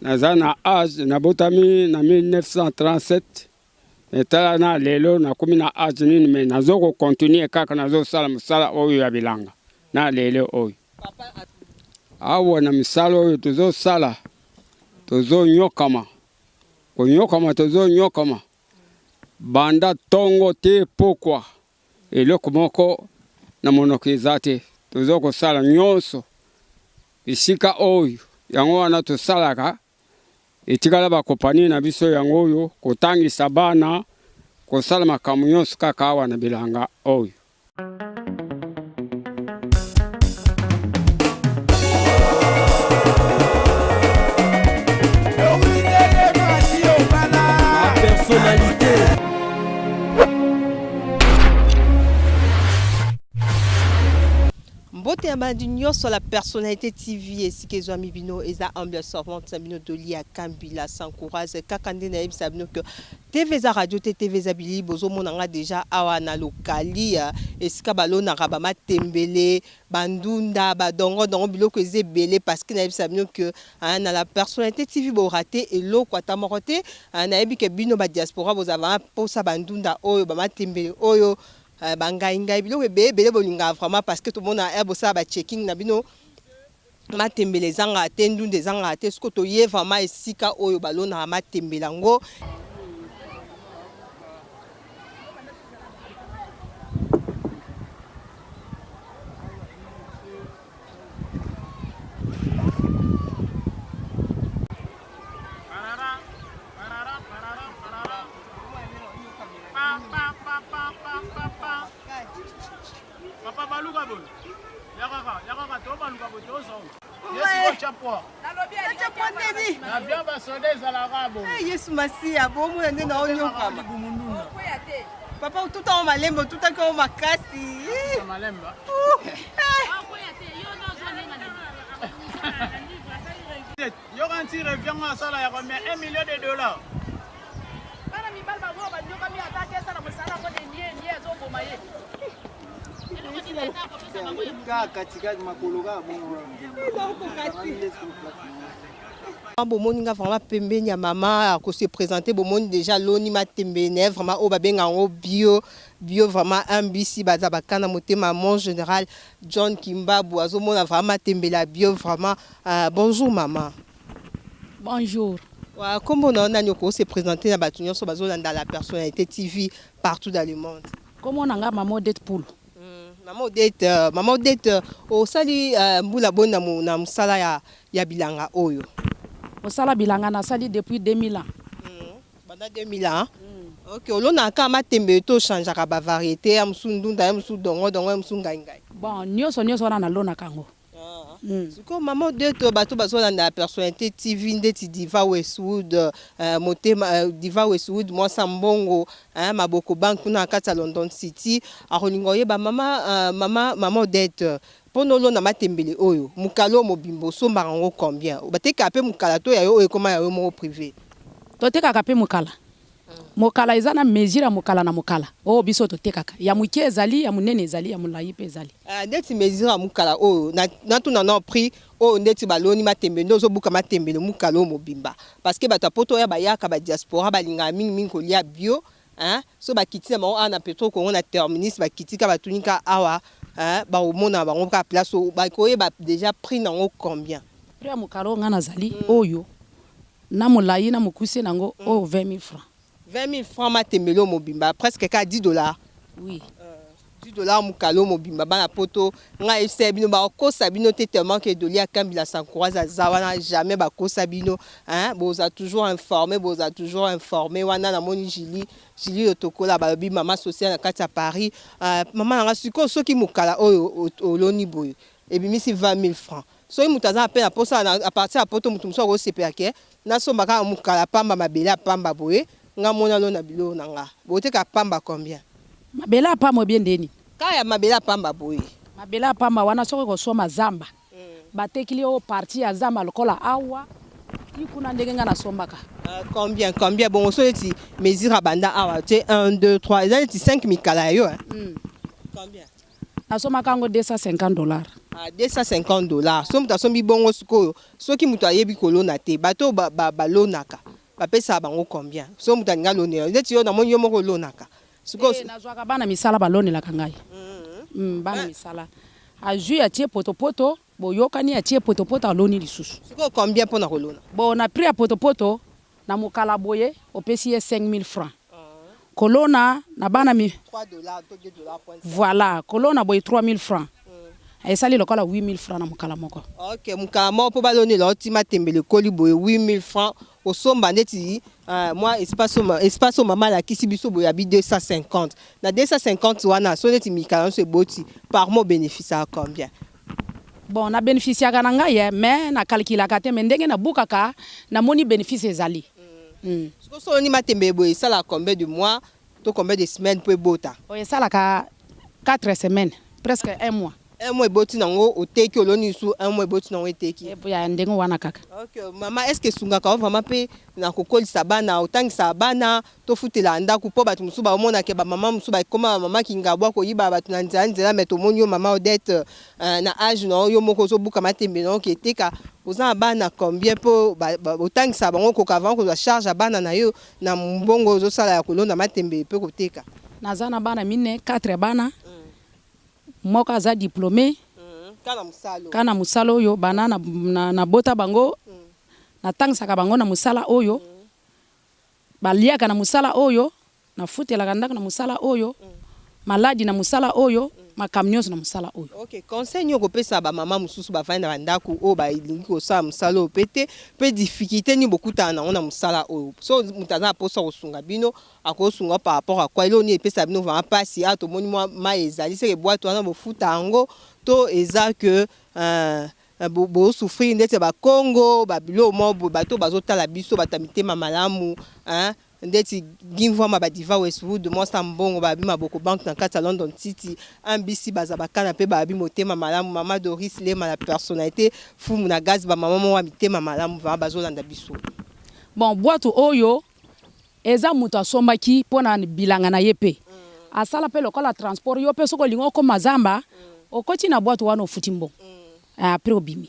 naza na âge nabotami na 1937 etala na lelo nakomi na âge nini me nazoko continue kaka nazosala mosala oyo ya bilanga na lelo oyo awa na misala oyo tozosala tozonyokama konyokama tozonyokama banda tongo te pokwa eloko moko na monoko eza te tozokosala nyonso isika oyo yango wana tosalaka etikala bakompani na biso yango oyo kotangisa bana kosala makambo nyonso kaka awa na bilanga oyo. Mbote ya madinyo sur la personnalité TV et si que zoami bino eza ambiance sorvante sabino doli ya Kambila s'encourage kakande na yeb sabino que TV za radio TV za bili bozo monanga déjà awa na lokali esika balo na rabama tembele bandunda badongo dongo biloko ezebele parce que na yeb sabino que na la personnalité TV bo raté et lo kwata morote na yebi que bino ba diaspora boza va posa bandunda oyo ba matembele oyo bangainga biloko ebele bolinga vraiment parce que tout le monde a bossa ba checking na bino matembele zanga tendunde zanga te sko to ye vraiment esika oyo balona matembela ngo Papa baluka bon. Yaka to baluka bon to so. Yesu chapwa. Na bien ba sonner à la rabo. Yesu masia bomu ende na onyo kama. Papa tout en malembo tout en ko makasi. Malemba. Yo quand il revient à ça là, il y a combien $1 million. Bana mi balba go ba nyoka mi atake sana musala ko de nie zo bomaye. Bomoninga vraiment pembeni ya mama ko se présenter bomoni déjà loni matembene vraiment o babenga ngo bio vraiment ambisi baza bakana motema mon général John Kimbabu azomona vraiment tembela bio vraiment bonjour maman. Bonjour. Comment on a ko se présenter na batunyo so bazolanda la personnalité TV partout dans le monde. Comment on a maman Deadpool. Maman Odette o sali mbula bona na musala ya bilanga oyo. Musala bilanga na sali depuis 2000 ans. Banda 2000 ans. OK, olona ka matembe to changeaka ba variété ya musundunda ya musudongo dongo ya musungaingai. Bon, nyoso na lona kango. Siko maman Odette bato bazolanda la personnalité TV ndeti Diva Westwood motema Diva Westwood moi sambongo maboko bank kuna kata London City arolingo yeba maman Odette ponolo na matembele oyo mukalo mobimbo so marango combien bateka pe mukala to ya yo ekoma ya yo mo privé to teka ka pe mukala mukala izana mesure mukala na mukala o biso to tekaka ya mukie ezali ya munene ezali ya mulayi pe ezali ndeti mesure mukala oyo na tuna na prix o ndeti baloni matembe ndozo buka matembele mukalo mobimba parce que bato poto ya bayaka ba diaspora balinga mingi kolia bio so bakiti na na petro ko na terminus bakitika batunika awa ba omona bango ka place ba koye ba déjà prix nango combien prix mukalo ngana zali oyo na mulayi na mukuse nango o 20 000 francs. 20 000 francs matembelo mobimba presque ka $10. Oui. $10 mukalo mobimba bana poto nga ese bino ba ko sabino tellement que Dolia Kambila s'encourage zawana jamais ba ko sabino boza toujours informé wana na moni Julie otokola ba bi mama sociale na kati ya Paris mama nga siko soki mukala oyo oloni boyo ebimisi 20 000 francs so mutaza pe na posa à partir ya poto mutu muso ko sepeke na somba ka mukala pamba mabela pamba boye nga mona lo na bilo nanga boteka pamba combien mabela pamba bien deni kaya mabela pamba boye mabela pamba wana soko ko soma zamba batekili o parti ya zamba lokola awa ikuna ndenge nga na sombaka combien bon so eti mesure banda awa tu 1 2 3 eza eti 5 mikala yo combien Nasoma kango $250. Ah, $250. So muta sombi bongo sikoyo. So ki muta yebi kolona te. Bato balonaka. Bapesa bango combien? So muta nga lonela. Neti yo na moni yo moko lonaka. Sikoyo nazwaka bana misala balonelaka ngai. Bana misala. Azui atie potopoto, boyokani atie potopoto aloni lisusu. Sikoyo combien pona kolona? Bon, na prix ya potopoto na mukala boye opesi ye 5000 francs. Kolona na bana mi $3 to $2. voilà, kolona boye 3000 francs. Esali lokola 8000 francs na mukala moko. OK, mukala moko po balonela otima tembele koli boye 8000 francs. Osomba neti moi espace mama la kisi biso boya bi 250. Na 250 wana so neti mikala so boti par mois bénéfice à combien? Bon, na bénéfice ya kana ngai mais na calcula ka te ndenge na bukaka na moni bénéfice ezali. So ni matembe boye ça la combien de mois to combien de semaines pour bota? Oye ça la ka 4 semaines, presque un mois. Un mois boti nango oteki oloni su un mois boti nango eteki. Ya ndenge wana kaka. OK, maman est-ce que sunga ka vraiment pe na kokolisa bana otangisa bana to futela ndako po batu musu ba omona ke ba mama musu ba koma mama kingabwa ko yiba batu na nzela meto monyo mama Odette na âge no yo moko zo buka matembe no ke teka oza bana combien po otangisa bango ko avant ko charge bana na yo na mbongo zo sala ya kolonda matembe pe ko teka. Nazana bana mine 4 bana. Moko aza diplômé. Kana musala oyo bana na bota bango. Na tangsaka bango na musala oyo. Baliaka na musala oyo. Na futelaka ndako na musala oyo. Maladi na musala oyo. Makamnyos na musala oyo. OK, conseil nyoko pesa ba mama mususu ba fanda bandako o ba ilingi ko sa musala opete pe difficulté ni bokuta na ona musala oyo. So mutaza posa kosunga bino akosunga par rapport à quoi ilo ni pesa bino va passer à to moni ma ezali se boîte wana bo futa ngo to eza que bo souffrir ndete ba Congo ba bilo mo bato bazotala biso batamite mamalamu ndeti gimvwa mabadiva Westwood mo sambongo babi maboko bank na kata London City ambisi bazabakana pe babi motema malamu mama Doris Lema la personnalité fumu na gaz ba mama mo wa mitema malamu va bazolanda biso. Bon boîte oyo eza muto asombaki pona bilanga na yepe asala pe lokola transport yo pe soko lingo ko mazamba okoti na boîte wana ofutimbo après obimi.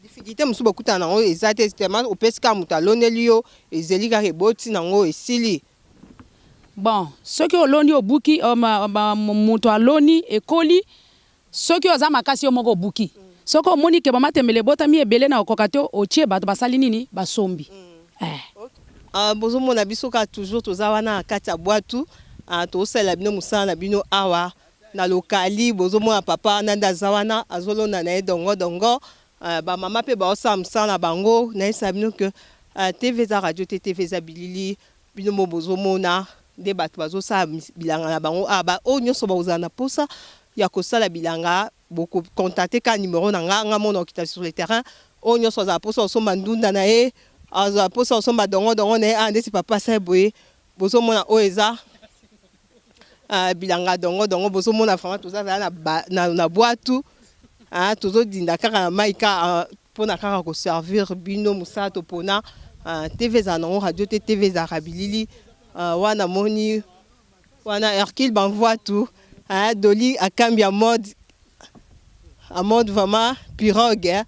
Difficulté musu bokuta nango ezate tellement opeska mutaloneli yo ezelika reboti nango esili. Bon, soki oloni obuki muto aloni ekoli soki oza makasi yo moko obuki. Soko omoni ke bamatembele bota mi ebele na okokate otie bato basali nini basombi. Bozo mona biso ka toujours toza wana kati ya bwatu to sala bino musala na bino awa na lokali bozo mona papa nanda zawana azolona na dongo ba mama pe ba osa msala bango na isa bino que TV za radio TV za bilili bino mo bozo mona de bato bazo sa bilanga na bango ba o nyoso ba uzana posa ya kosala bilanga beaucoup contacter ka numéro na nga mona kita sur le terrain o nyoso za posa osomba ndunda na e aza posa osomba dongo na e ande si papa sa boye bozo mona o eza bilanga dongo bozo mona vraiment toza na boatu toujours dinda kaka maika pona kaka ko servir bino musato pona TV za no radio TV za rabilili wana moni wana Hercule banvoie tout Doli akambia mode vraiment pirogue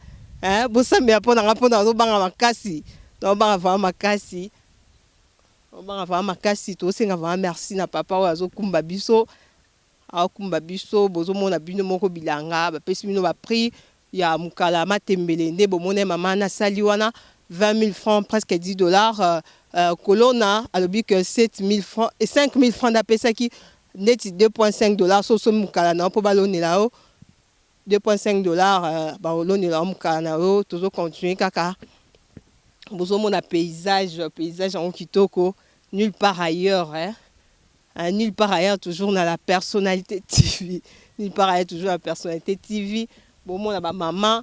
bosambe pona zo banga makasi no banga vraiment makasi obanga vraiment makasi to senga vraiment merci na papa wa zo kumba biso akumba biso bozo mona bino moko bilanga ba pesi bino ba prix ya mukala matembele nde bomone mama na sali wana 20 000 francs presque $10 kolona alobi que 7 000 francs et 5 000 francs da pesa ki neti $2.5 so mukala na po balonela o $2.5 ba olonela mukala na o tozo continuer kaka bozo mona paysage en kitoko nulle part ailleurs nulle part ailleurs toujours dans la personnalité TV. Nulle part ailleurs toujours la personnalité TV. Bon mon ba maman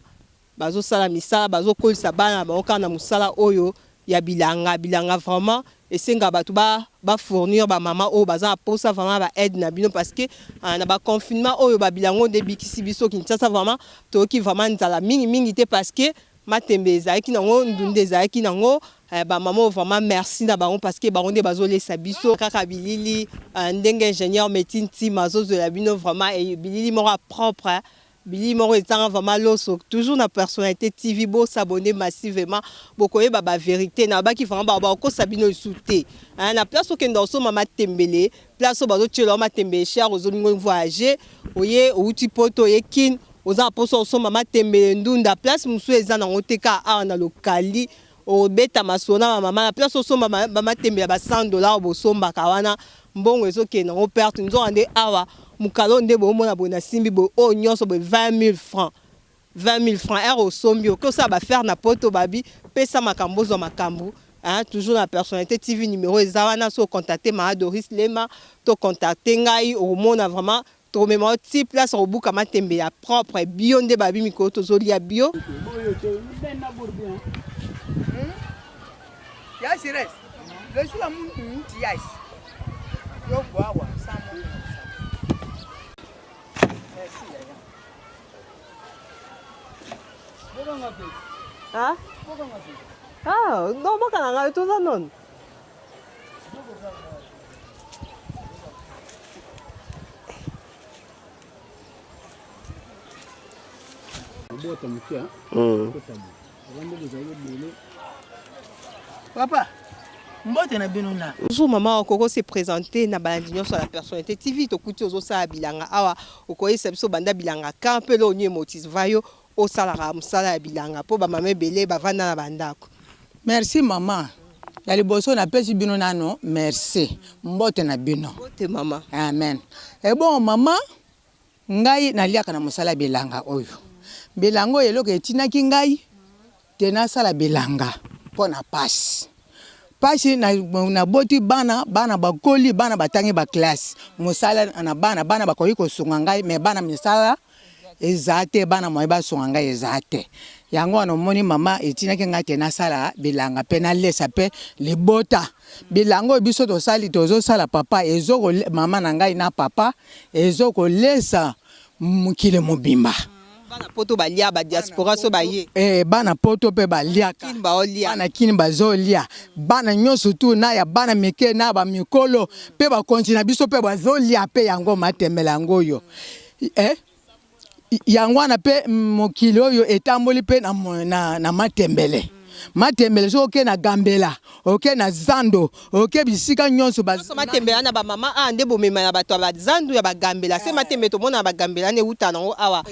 bazo sala misala bazo kolisa bana ba okana musala oyo ya bilanga vraiment et senga batu ba fournir ba maman o baza posa vraiment ba aide na bino parce que na ba confinement oyo ba bilango de bikisi biso Kinshasa vraiment to ki vraiment nzala mingi te parce que matembe ezalaki nango ndunde ezalaki nango ba maman vraiment merci na bango parce que bango nde bazolesa biso kaka bilili ndenge ingénieur médecine team azozola bino vraiment et bilili moko propre bilili moko ezanga vraiment loso toujours na personnalité TV bo s'abonner massivement bokoye ba vérité na ba ki vraiment ba ko sabino isute na place au kendo so mama tembele place bazo tshelo matembe cher ozolingo voyager oye outi poto yekin oza poso so mama tembele ndunda place musu eza na ngoteka a na lokali o beta masona mama na place so mama tembele ba $100 bosomba kawana mbongo ezokena o perte nzo ande awa mukalo nde bo mona bona simbi bo o nyonso bo 20 000 francs 20 000 francs euro sombi ko ça ba faire na poto babi pesa makambo zo makambo toujours la personnalité TV numéro ezawana so contacter ma Doris Lema to contacter ngai au mona vraiment to mémoire ti place au buka matembe ya propre bio nde babi mikolo to zolia bio ya sires le sula mu ti yas yo boa sa mo ah ah non mo kana ngai to non papa mbote na bino na toujours maman Koko s'est présenté na balandignon sur la personnalité TV to kuti ozo sa bilanga awa okoyi sebso banda bilanga kampe lo nyi motis vayo o sala ra musala ya bilanga po ba mama belé ba vanda na bandako. Merci maman ya liboso na pesi bino nano merci mbote na bino mbote mama amen e bon mama ngai naliaka na musala bilanga oyo bilango eloko etinaki ngai tena sala bilanga pona passe pasi na boti bana bakoli bana batangi ba classe musala na bana bakoyi ko sunga ngai me bana misala ezate bana moye ba sunga ngai ezate yango wana moni mama etinaki ngai tena sala bilanga pe na lesa pe libota bilango biso to sali tozo sala papa ezoko mama na ngai na papa ezoko lesa mukile mobimba bana poto balia ba diaspora so baye bana poto pe balia bana kini bazolia bana nyoso tu na ya bana meke na ba mikolo pe ba kontina biso pe bazolia pe yango matembela ngoyo yango na pe mokilo yo etamboli pe na matembele matembele so ke na gambela oke na zando oke bisika nyonso ba so matembela na ba mama ande bomema na bato ba zando ya ba gambela se matembe to mona ba gambela ne uta na awa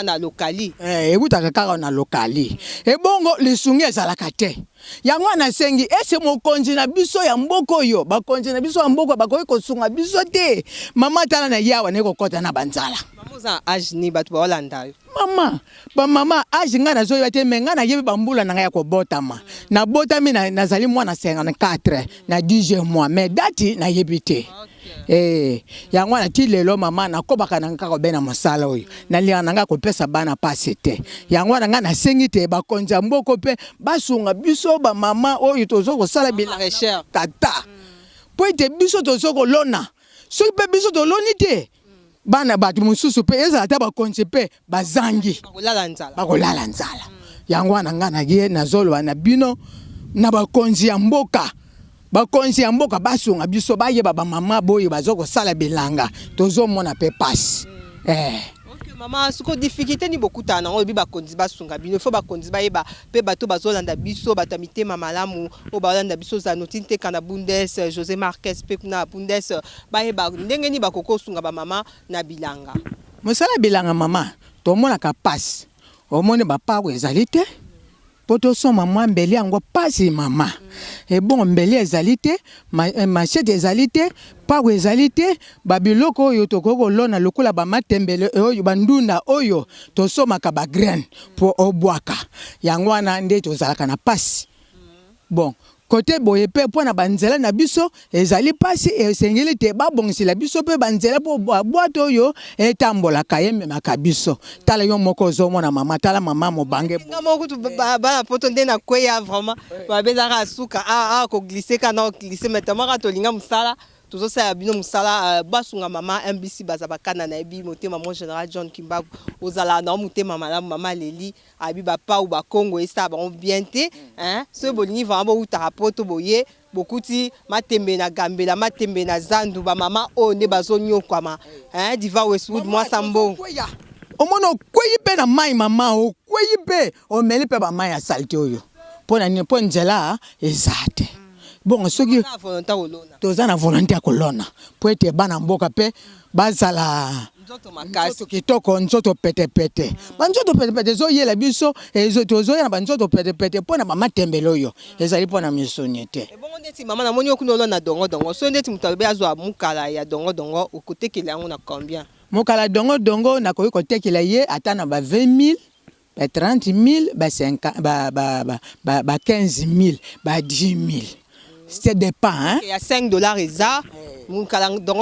na lokali uta kaka na lokali bongo lisungi ezalaka te yango na sengi ese mokonzi na biso ya mboko yo bakonzi na biso ya mboko bakoyi kosunga biso te mama tala na yawa ne kokota na banzala mama za ajni bato ba Holanda mama ba mama age nga na zo yate menga na yebi bambula na nga ya ko botama na botami nazali mwana 54 na 10 mois mais dati na yebite yango na ti lelo mama na kobaka na nga ko bena mosala oyo na lia na nga ko pesa bana passe te yango na nga na sengi te ba konza mboko pe basunga biso ba mama oyo tozo ko sala bila tata po ite biso tozo ko lona so pe biso to loni te bana batu mususu pe eza ta ba konse pe bazangi bakolala nzala yango na nga na gie na zolo na bino na bakonzi ya mboka basunga biso baye baba mama boyo bazoko sala bilanga tozo mona pe passe okay mama suko difficulté ni bokuta na obi bakonzi basunga bino fo bakonzi bayeba pe bato bazolanda biso batamite mamalamu o balanda biso za notinte kana Bundes José Marquez pe kuna Bundes bayeba ndenge ni bakoko sunga ba mama na bilanga mosala bilanga mama to mona ka passe o mone ba pa ko ezalite poto soma mwa mbeli yango pasi mama bon mbeli ezalite machete ezalite pago ezalite babiloko oyo tokoko lona lokola ba matembele oyo bandunda oyo to soma ka ba graine po obwaka yango wana nde tozalaka na pasi bon côté boye pe pona banzela na biso ezali pasi esengeli te babongisila biso pe banzela po boato oyo etambola kayeme makabiso tala yo moko zomona mama tala mama mobange ngamo kutu ba poto nde na kweya vraiment ba bezaka suka ko glisser kana glisser maintenant ka tolinga musala Toujours ça bino musala basunga mama MBC bazabakana na ebi motema mon général John Kimbabu ozala na motema mama Leli abi ba pa ou ba Congo et ça ba bien te hein ce bolingi va bo utarapoto boye bokuti matembe na gambela matembe na zandu ba mama o ne bazonyo kwama hein diva Westwood moi sambo omono kweyi pe na mai mama o kweyi pe o meli pe ba mai ya salite oyo pona ni po nzela ezate bon soki toza na volonté ya kolona po ete bana mboka pe bazala nzoto kitoko nzoto pete banzoto pete zo yela biso ezo tozo yana banzoto pete pona mama tembelo oyo ezali pona misoni te bongo ndeti mama na moni okuno na dongo so ndeti mutabe azwa mukala ya dongo okotekela yango na combien mukala dongo na koyi kotekela ye ata na ba 20 000 ba 30 000 ba 50 ba 15 000 ba 10 000. C'est dépend hein. Il y a $5 eza, mon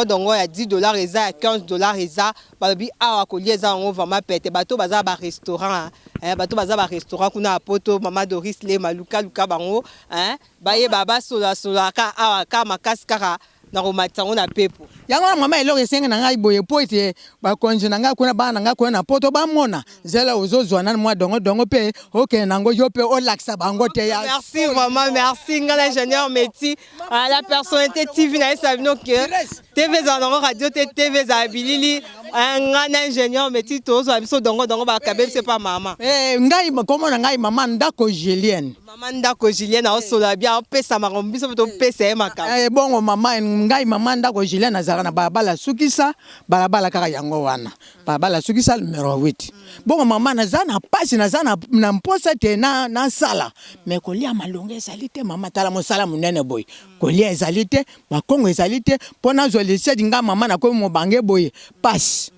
dongo ya $10 eza, ya $15 eza, balobi awa kolieza on va ma pete bato baza ba restaurant hein, bato baza ba restaurant kuna poto mama Doris le maluka bango hein, baye baba sola ka awa ka makasi kaka na romatango na pepo. Yango mama eloko esenga na ngai boye po ete ba konje na ngai kuna bana ngai kuna na poto ba mona zela ozozwa na mwa dongo pe OK nango yo pe o laksa bango te ya. Merci vraiment merci ngala ingénieur Meti à la personnalité TV na sabino que TV za radio TV za bilili ngana ingénieur Meti tozo biso dongo ba kabe c'est pas mama. Ngai komo na ngai mama ndako Julienne. Mama ndako Julienne o sola bien o pesa makombi so to pesa makaba. Bongo mama ngai mama ndako Julienne azaka na balabala sukisa balabala kaka yango wana balabala sukisa numéro 8 bongo mama nazana pasi nazana na mposa te na sala mais kolia malonga ezalite mama tala mosala munene boy kolia ezalite makongo ezalite pona zo lese dinga mama na ko mo bange boy pasi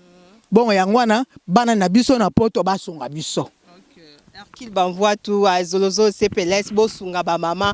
bongo yango wana bana na biso na poto basunga biso. Qu'il banvoie tout à Zolozo CPLS bosunga ba mama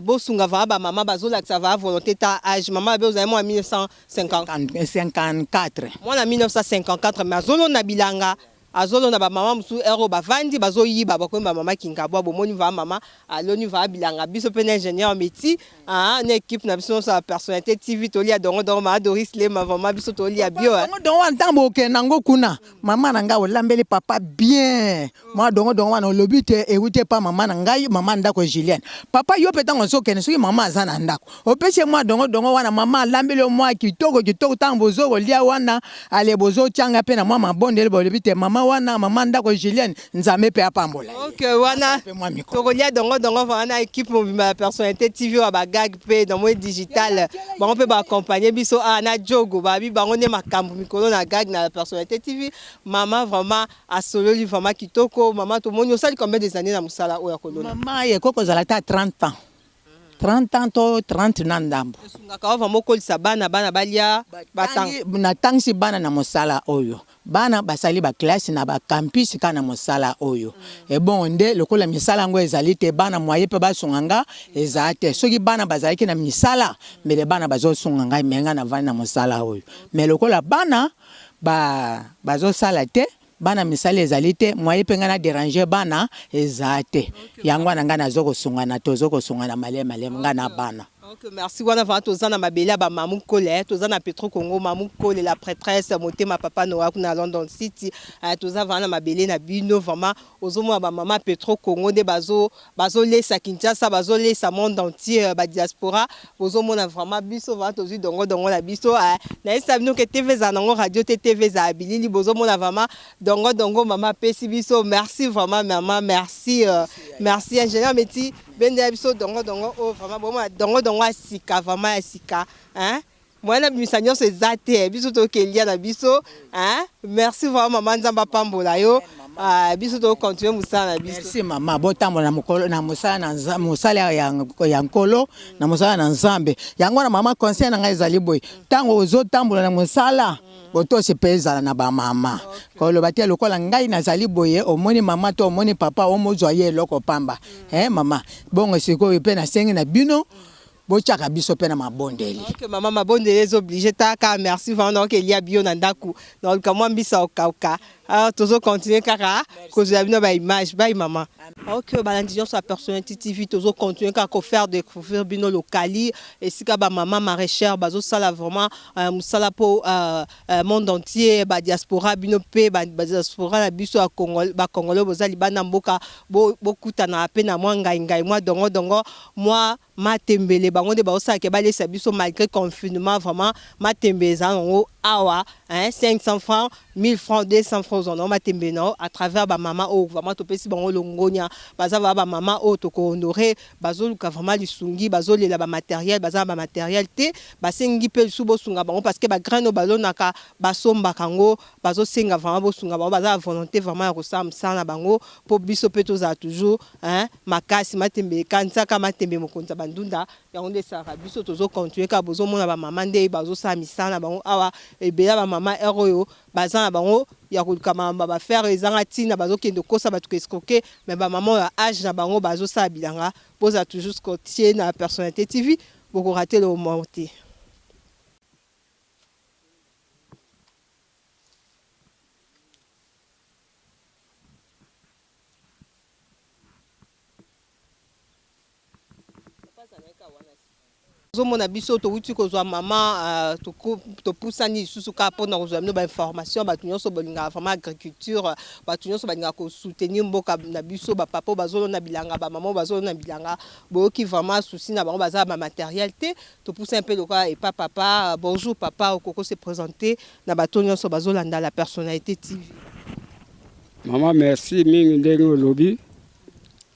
bosunga va ba mama bazola que ça va volonté ta âge mama be ozai moi en 1954 moi en 1954 mais zolo na bilanga azolo na ba mama musu ero ba vandi bazoyi ba ko ba mama kingabwa bomoni va mama aloni va bilanga biso pe ingénieur Meti une équipe na biso sa personnalité TV toli a dongo ma Doris le ma mama biso toli a bio dongo ntambo ke nango kuna mama na nga olambeli papa bien moi dongo wana lobi te ewite pa mama na ngai mama ndako Julienne papa yo petango soke ne soki mama azana ndako opese moi dongo wana mama lambeli moi kitoko tambo zo lia wana ale bozo tianga pe na moi mabondele lobi te mama wana mama ndako Julienne nzambe pe apambola. OK wana tokolia dongo wana équipe ma personnalité TV wa bagag pe dans mode digital on peut ba accompagner biso ana jogo babi bango ne makambu mikolo na gag na personnalité TV maman vraiment a solo li vraiment kitoko maman to moni osali combien des années na musala oya kolona maman ye koko zala ta 30 ans 30 ans to 30 nandambo sunga ka va moko bana balia batang na tangsi bana na musala oyo bana basali ba classe na ba campus kana musala oyo e bon nde lokola misala ngo ezali te bana moye pe basunganga ezate soki bana bazalaki na misala mais bana bazosunganga menga na vana na musala oyo mais lokola bana bazosala te bana misala ezali te moye pe ngana déranger bana ezate yango na ngana zoko sungana tozoko sungana malema ngana bana. Donc merci wana va tozana mabela ba mamu kole tozana Petro Congo mamu kole la prêtresse motema papa Noah na London City tozana na mabele na bino vraiment ozomo ba mama Petro Congo de bazo lesa Kinshasa bazo lesa monde entier ba diaspora ozomo na vraiment biso va tozi dongo la biso na esabino ke TV za nango radio TV za bilili bozomo na vraiment dongo mama pesi biso merci vraiment maman merci merci ingénieur Meti bende biso dongo oh vraiment bon dongo asika vraiment asika hein moi na bisanyo c'est zate biso to kelia na biso hein merci vraiment maman nzamba pambola yo biso to continuer musala na biso. Merci mama botambo na mukolo na musala na musala ya nkolo na musala na nzambe yango na mama conseil na ngai zali boy tango ozo tambola na musala boto se pesa na ba mama ko lo batia lokola ngai na zali boye omoni mama to omoni papa omozwa ye loko pamba mama bongo siko pe na sengi na bino bochaka biso pe na mabondeli. OK mama mabondeli est obligé ta ka merci vraiment donc il y a bio na ndaku donc moi mbisa okauka Alors, toujours continuer kaka, cause de la image, bye maman. Ok, balandision sur la personnalité TV, toujours continuer kaka faire découvrir bino locali et si ka ba maman maraîchère, bazo sala vraiment musala po monde entier, ba diaspora bino pe ba diaspora la biso a Congolais, ba Congolais bozali bana mboka beaucoup na pe na moi ngai moi dongo moi matembele bango de ba osala ke ba lesa biso malgré confinement vraiment matembeza ngo awa 500 francs 1000 francs 200 francs on matembe no à travers ba maman o vraiment to pesi bango longonya baza ba maman o to ko honorer bazoluka vraiment lisungi bazolela ba matériel baza ba matériel te basengi pe subo sunga bango parce que ba grano balonaka basomba kango bazosenga vraiment bo sunga bango baza volonté vraiment ya kosala msana bango po biso pe toza toujours makasi matembe kanza ka matembe mokonza bandunda ya onde sara biso tozo continuer ka bozo mona ba maman nde bazo sa misana bango awa ebeya ba maman eroyo bazana bango ya kama ba faire ezanga tina bazo kendo kosa batu escroquer mais ba maman ya âge na bango bazo sa bilanga poza toujours continuer na personnalité TV pour rater le monter. Zomona biso to wuti ko zwa maman to pusani susu ka pona ko zwa no ba information ba tunyoso bolinga vraiment agriculture ba tunyoso balinga ko soutenir mboka na biso ba papa bazolo na bilanga ba maman bazolo na bilanga bo ki vraiment souci na bango baza ba matériel te to pousser un peu le quoi et papa bonjour papa okoko se présenter na ba tunyoso bazolanda la personnalité TV. Maman merci mingi ndenge lobi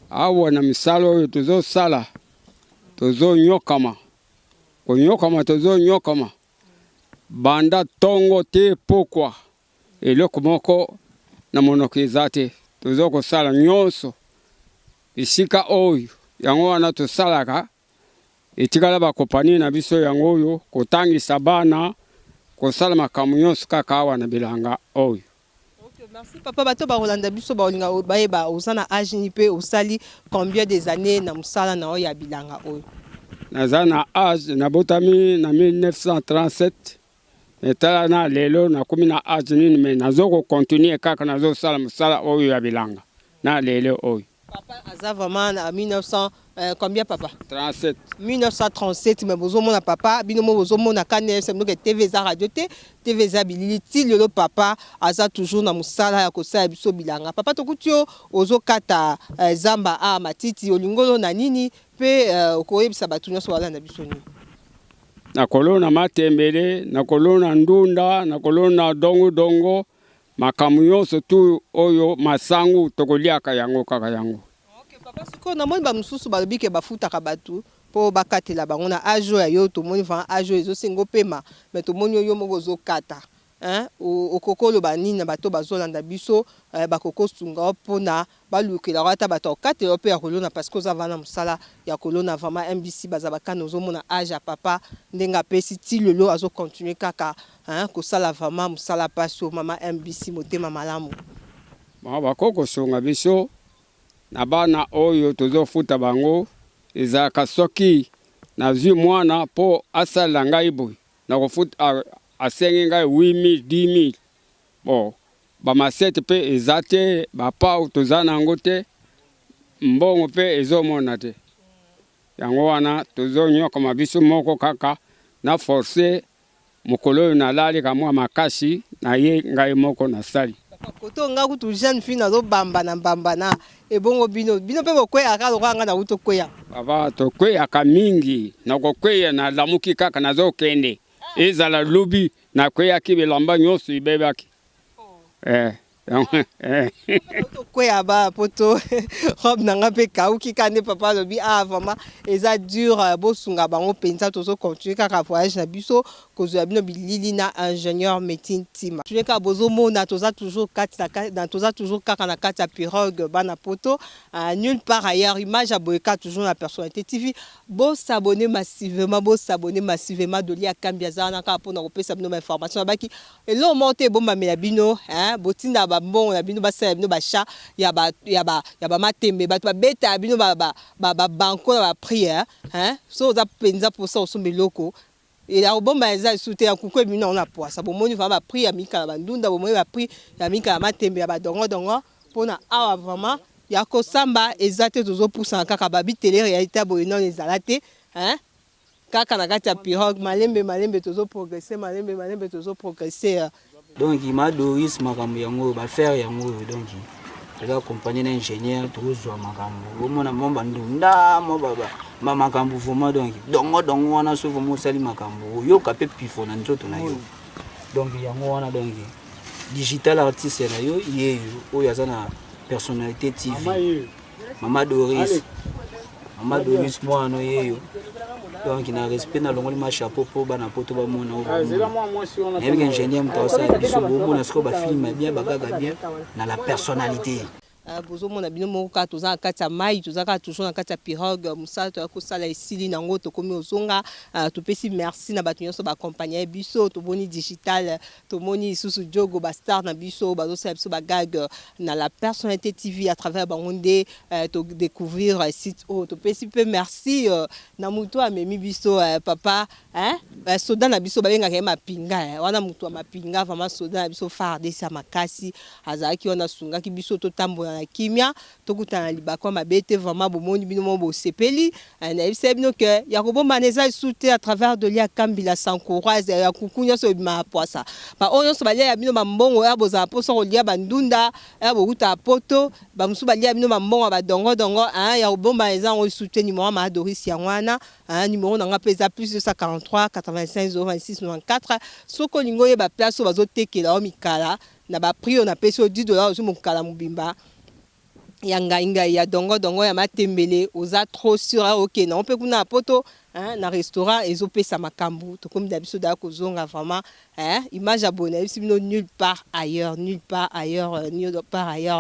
awa na misalo tozo sala tozo nyokama onyokama tozo nyokama banda tongo te pokwa eloko moko na monoko ezate tozo kosala nyonso isika oyo yango wana tosalaka etikala bakompani na biso yango oyo kotangisa bana kosala makambo nyonso kaka awa na bilanga oyo. Merci papa bato ba Rolanda biso ba olinga bayeba osana âge ni pe osali combien des années na musala na oya bilanga oyo. Naza na âge na botami na 1937 etala na lelo na kumi na âge nini me nazoko continuer kaka nazo sala musala oyo ya bilanga na lelo oyo. Papa aza vraiment na 1900 combien papa 37 1937 mais bozo mona papa bino mo bozo mona kane semno ke TV za radio te TV za bilili ti le papa aza toujours na musala ya kosala biso bilanga papa to kutio ozo kata zamba a matiti olingolo na nini pe okoyebisa batu nyonso wala na biso ni na kolona matembele na kolona ndunda na kolona dongo makamu nyonso tu oyo masangu tokoliaka yango kaka yango. Okay papa siko na moni ba mususu balobi ke bafutaka batu po bakatela bango na ajo ya yo to moni va ajo ezo sengo pema mais to moni yo moko zo kata okokolo banini na bato bazolanda biso bakoko sunga pona balukela rata bato katela pe ya kolona parce que za vana musala ya kolona vraiment MBC bazabaka nozomona âge ya papa ndenga pesi ti lelo azo continuer kaka ko sala vraiment musala paso mama MBC motema malamu bakoko sunga biso na bana oyo tozofuta bango ezaka soki na zwi mwana po asala ngai boy na kofuta asengi ngai 8000 10000 bon ba masete pe ezate ba pa tozana ngo te mbongo pe ezomona te yango wana tozonyoka mabiso moko kaka na forcer mokolo na lali kamwa makasi na ye ngai moko na sali koto nga kutu jeune fille na zo bamba na ebongo bino pe kokweya aka lokanga na uto kweya baba to kweya ka mingi na kokweya na lamuki kaka na zo kende ezala lubi na kweya kibelamba nyonso ibebaki kweya ba poto robe nanga pe kauki kande papa lobi vraiment eza dur bosunga bango penza tozo continuer kaka voyage na biso kozwa bino bilili na ingénieur médecine tima tu ka bozo mona toza toujours kaka na kati ya pirogue bana poto nulle part ailleurs image aboyeka toujours na personnalité TV bo s'abonner massivement de Lia Kambiaza na ka pona kopesa bino information baki elo monte bomba mela bino botinda ba bon na bino basala bino basha ya ba matembe bato babeta bino ba banko na ba prière so za penza pour ça osombe loko et la bomba eza soute ya kuko bino na poisa bomoni vraiment prix ya mika bandunda bomoni ba prix ya mika matembe ya badongo dongo pona awa vraiment ya kosamba ezate tozo poussa kaka babi télé réalité boye non ezalate hein kaka na kati ya pirogue malembe tozo progresser donc ima Doris makambo yango ba faire yango donc les accompagner un ingénieur toujours makambo omona momba ndunda mo baba makambo vraiment donc wana so vraiment sali makambo yo kapé pifo na nzoto na yo donc yango wana donc digital artiste na yo yeyo oyo azana personnalité TV Mama Doris moi no yeyo donc na respect na longoli ma chapeau po bana poto ba mona o avec ingénieur mtawasa biso bo mona sko ba film bien bagaga bien na la personnalité bozo mona bino moko ka toza kati ya mai toza ka toujours na kati ya pirogue musala to kosala esili nango to komi ozonga to pesi merci na bato nyonso ba accompagner biso to boni digital to moni susu jogo ba star na biso bazo sala biso ba gag na la personnalité TV à travers bangonde to découvrir site o to pesi pe merci na muto amemi biso papa hein soda na biso ba benga ke mapinga wana muto mapinga vraiment soda na biso farde sa makasi azaki wana sunga ki biso to tambola kimia tokutana libako mabete vraiment bomoni bino mo bo sepeli na ebise bino que ya kobomba neza soute à travers de lia kambila sankouraze ya kukunya so ma poisa ba onyo so balia bino mambongo ya boza poso kolia bandunda ya bokuta poto ba musu balia bino mambongo ba dongo ya kobomba neza ngo soute numéro ma Doris ya wana numéro nanga pesa plus 243 85 026 94 soko lingo ye ba place bazo tekela o mikala na ba prix on a payé $10 sur mon kala mubimba yanga inga ya dongo ya matembele oza trop sur OK na on peut kuna poto na restaurant ezopesa makambu to comme d'habitude da kozonga vraiment image abonné bino nulle part ailleurs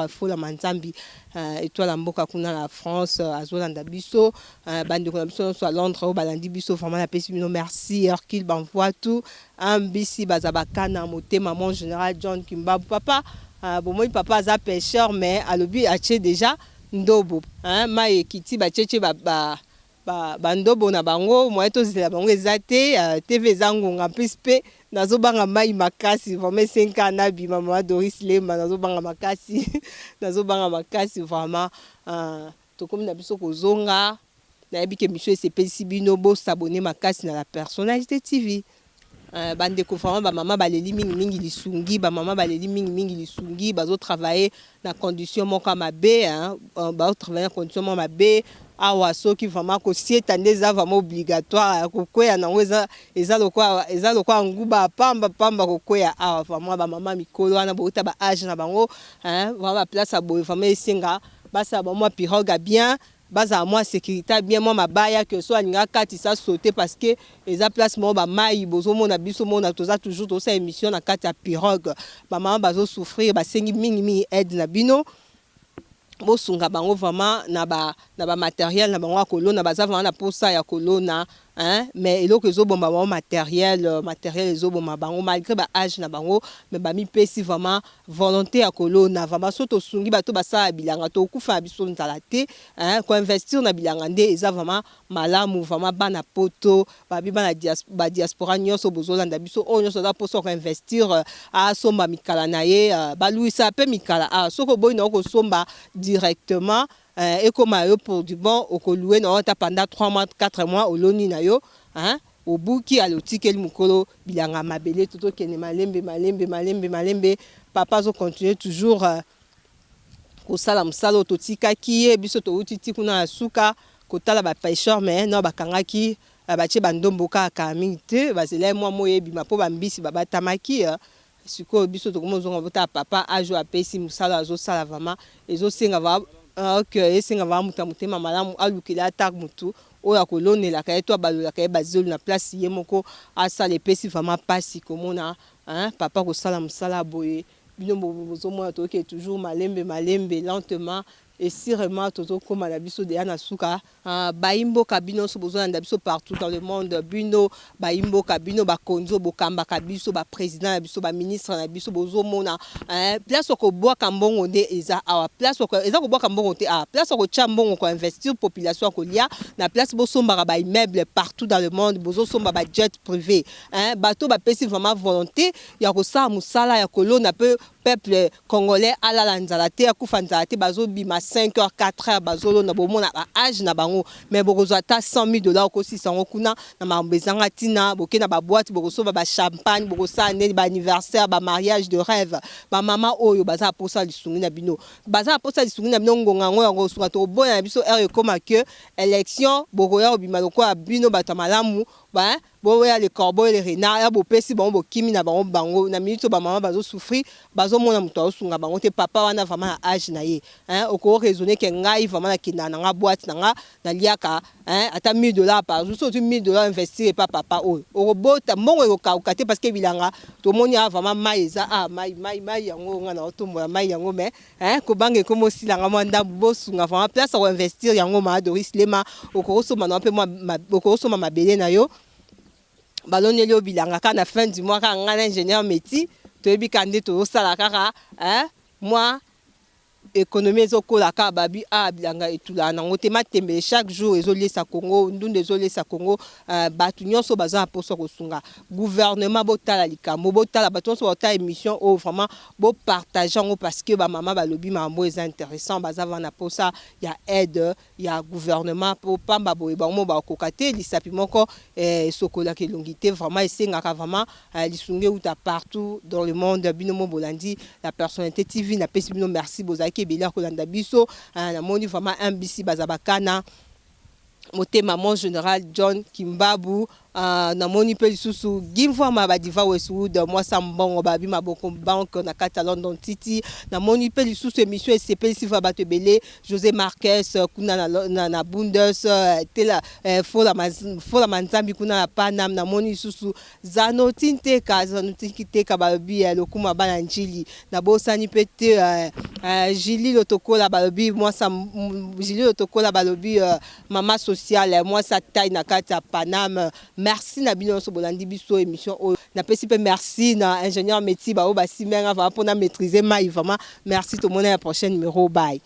faut la manzambi étoile mboka kuna la France azolanda biso bande kuna biso so à Londres au balandi biso vraiment la pesi bino merci Hercule banvoie tout ambisi bazabakana motema mon général John Kimbabu papa bon moi papa aza pêcheur mais alobi ache déjà ndobo mai kiti ba cheche ba ndobo na bango moi to zela bango ezate TV zango nga plus pe nazobanga mai makasi vraiment 5 ans na bi Mama Doris Lema nazobanga makasi vraiment to comme na biso kozonga na yebike mission sepesi bino bo s'abonner makasi na la personnalité TV bande conforme ba mama baleli mingi lisungi ba mama baleli mingi lisungi bazo travailler na condition moka mabe ba travailler na condition moka mabe awa soki vraiment ko sieta ndeza vraiment obligatoire kokwea nango eza lokwa nguba pamba kokwea awa vraiment ba mama mikolo wana bota ba âge na bango vraiment place a boye vraiment esenga basa ba moi pirogue bien baza moi sécurité bien moi mabaya que so alinga kati ça sauter parce que eza place mo ba mai bozo mona biso mona toza toujours to sa émission na kati ya pirogue ba mama bazo souffrir ba sengi mingi aide na bino bosunga bango vraiment na ba matériel na bango kolona baza vraiment na posa ya kolona mais eloko ezobomba bango matériel ezobomba bango malgré ba âge na bango mais ba mi pesi vraiment volonté ya kolona vraiment soto sungi bato basala bilanga to kufa biso nzala te ko investir na bilanga nde eza vraiment malamu vraiment bana poto babi bana diaspora nyonso bozolanda biso o nyonso da poso ko investir somba mikala na ye baluisa pe mikala soko boy na ko somba directement et comme yo pour du bon au louer na pendant 3 mois 4 mois au loni na yo au buki alotikeli mukolo bilanga mabele toto kene malembe papa zo continuer toujours ko sala musalo totika ki biso to utiti kuna suka ko tala ba pêcheur mais non bakangaki bache bandombo kaka mingi te bazela moi moyebi mapo bambisi babatamaki siko biso to komozonga bota papa ajo apesi musalo azo sala vraiment ezo senga va esenga va mutama malamu alukila attaque mutu oya kolonela ka eto balola ka bazolu na place ye moko asala epesi vraiment pasi komona papa ko sala musala boye bino bozo mona to ke toujours malembe lentement et si vraiment toto comme la biso de ana suka baimbo kabino so besoin na biso partout dans le monde bino baimbo kabino ba konzo bokamba kabiso ba président na biso ba ministre na biso bozo mona place ko boa kambongo nde eza awa place ko eza ko boa kambongo te a place ko chambongo ko investir population ko lia na place bo somba ba immeuble partout dans le monde bozo somba ba jet privé bato ba pesi vraiment volonté ya ko sa musala ya kolona peu peuple congolais ala la nzala te akufa nzala te bazo bima 5h 4h bazolo na bomona ba âge na bango mais bokozo ata $100,000 ko 600 kuna na mambezanga tina boke na ba boîte bokoso ba champagne bokosa ne ba anniversaire ba mariage de rêve ba mama oyo baza posa lisungi na bino baza posa lisungi na bino ngonga ngo ya kosunga to boya na biso er koma que élection bokoya obima loko ya bino batamalamu ba boya les corbeaux et les renards ya bopesi bango bokimi na bango bango na minute ba mama bazo souffrir bazo mona muto osunga bango te papa wana vraiment âge na ye oko raisonner que ngai vraiment na kinana nga boîte na nga na liaka ata $1,000 par jour surtout $1,000 investir pas papa o robota mbongo ekoka te parce que bilanga to moni vraiment maïza mai yango nga na otombola mai yango mais ko bange ko mosilanga mwanda bosunga vraiment place à investir yango ma Doris Lema oko soma na pe moi oko soma mabele na yo baloni lio bilanga ka na fin du mois ka ngana ingénieur métier to yebi kande to sala kaka moi économie ezokola ka babi bilanga etula nango te matembele chaque jour ezolesa Congo ndunde ezolesa Congo batu nyonso baza poso kosunga gouvernement botala likambo botala batu nyonso botala émission o vraiment bo partager ngo parce que ba mama balobi mambo est intéressant baza vana posa ya aide ya gouvernement po pamba boye bango ba kokate lisapi moko sokola ke longité vraiment esengaka vraiment lisunge uta partout dans le monde bino mo bolandi la personnalité TV na pesi bino merci bozaki Bila Kolanda Biso, na moni vraiment un bisi bazabakana, motema mon général John Kimbabu, na moni pe lisusu gimvo ma badiva Westwood moi sambongo babi maboko banque na kata London City na moni pe lisusu émission SCP sifa batebele José Marquez kuna na Bundes tela fola manzambi kuna na Panam na moni lisusu zanotinte ka babi lokuma bana njili na bosani pete Jili lotokola balobi moi Jili lotokola balobi mama sociale moi sa taille na kata Panam. Merci na bino so bolandi biso émission o na pesi pe merci na ingénieur métier ba o ba simenga va pour na maîtriser mai vraiment merci tout le monde à la prochaine numéro bye